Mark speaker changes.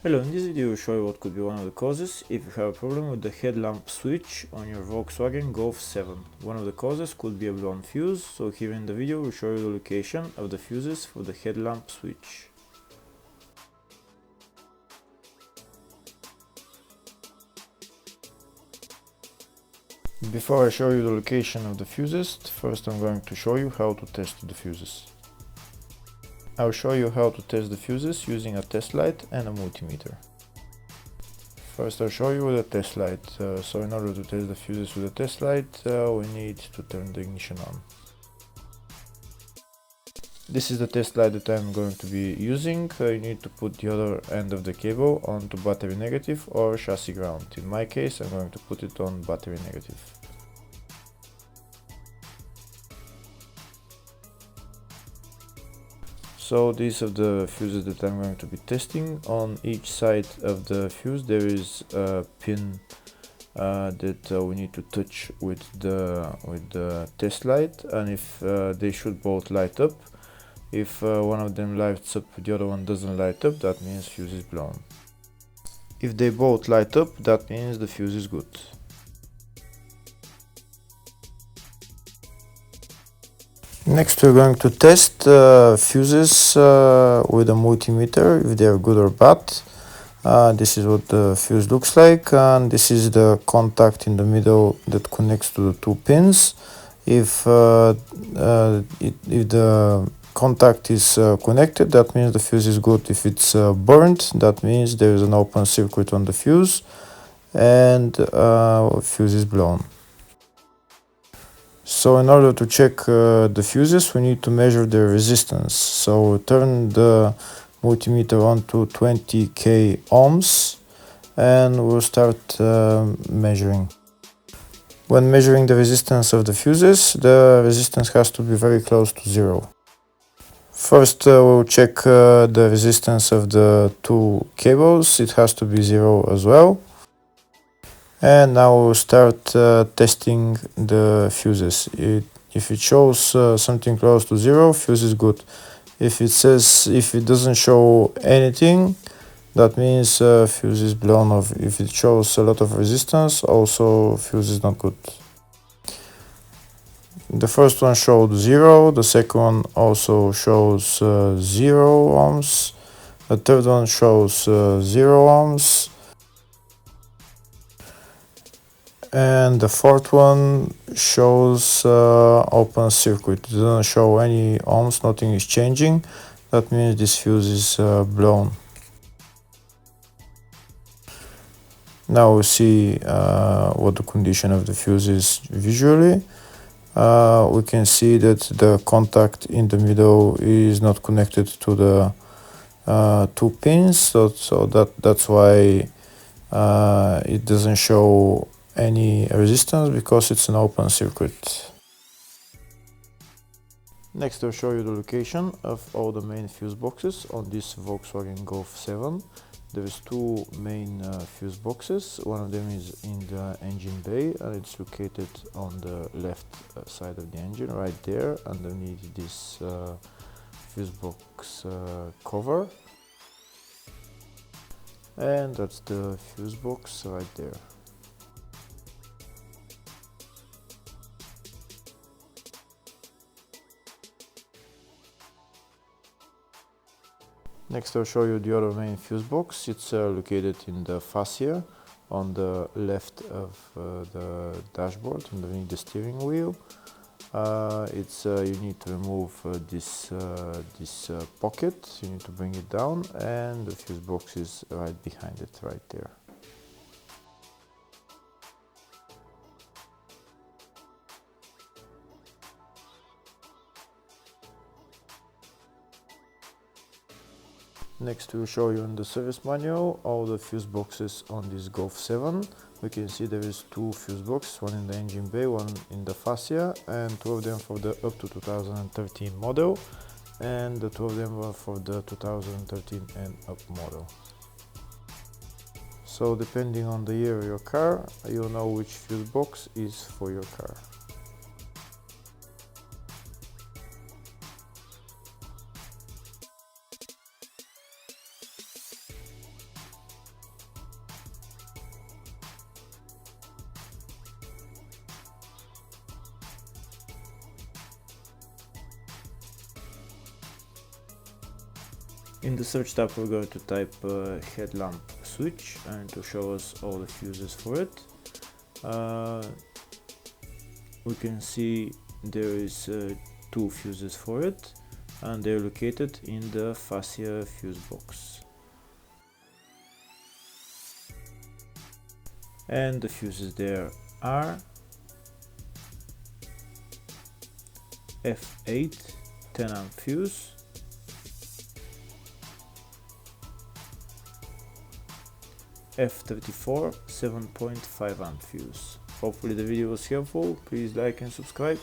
Speaker 1: Hello, in this video I will show you what could be one of the causes if you have a problem with the headlamp switch on your Volkswagen Golf 7. One of the causes could be a blown fuse, so here in the video we will show you the location of the fuses for the headlamp switch. Before I show you the location of the fuses, first I'm going to show you how to test the fuses. I'll show you how to test the fuses using a test light and a multimeter. First I'll show you with a test light. So in order to test the fuses with a test light, we need to turn the ignition on. This is the test light that I'm going to be using. You need to put the other end of the cable onto battery negative or chassis ground. In my case I'm going to put it on battery negative. So these are the fuses that I'm going to be testing. On each side of the fuse there is a pin that we need to touch with the test light, and if they should both light up. If one of them lights up, the other one doesn't light up, that means fuse is blown. If they both light up, that means the fuse is good. Next we're going to test fuses with a multimeter, if they are good or bad. This is what the fuse looks like, and this is the contact in the middle that connects to the two pins. If the contact is connected, that means the fuse is good. If it's burnt, that means there is an open circuit on the fuse and fuse is blown. So in order to check the fuses, we need to measure their resistance. So turn the multimeter on to 20k ohms and we'll start measuring. When measuring the resistance of the fuses, the resistance has to be very close to zero. First we'll check the resistance of the two cables. It has to be zero as well. And now we'll start testing the fuses. If it shows something close to zero, fuse is good. If it doesn't show anything, that means fuse is blown off. If it shows a lot of resistance, also fuse is not good. The first one showed 0, the second one also shows 0 ohms, the third one shows 0 ohms, and the fourth one shows open circuit. It doesn't show any ohms, nothing is changing. That means this fuse is blown. Now we see what the condition of the fuse is visually. We can see that the contact in the middle is not connected to the two pins, so that's why it doesn't show any resistance, because it's an open circuit. Next I'll show you the location of all the main fuse boxes on this Volkswagen Golf 7. There is two main fuse boxes. One of them is in the engine bay and it's located on the left side of the engine, right there underneath this fuse box cover. And that's the fuse box right there. Next I'll show you the other main fuse box. It's located in the fascia on the left of the dashboard, underneath the steering wheel. You need to remove this pocket, you need to bring it down, and the fuse box is right behind it, right there. Next we'll show you in the service manual all the fuse boxes on this Golf 7. We can see there is two fuse boxes, one in the engine bay, one in the fascia, and two of them for the up to 2013 model, and the two of them were for the 2013 and up model. So depending on the year of your car, you'll know which fuse box is for your car. In the search tab we're going to type headlamp switch, and to show us all the fuses for it. We can see there is 2 fuses for it, and they're located in the fascia fuse box. And the fuses there are F8 10 amp fuse, F34 7.5 amp fuse. Hopefully the video was helpful. Please like and subscribe.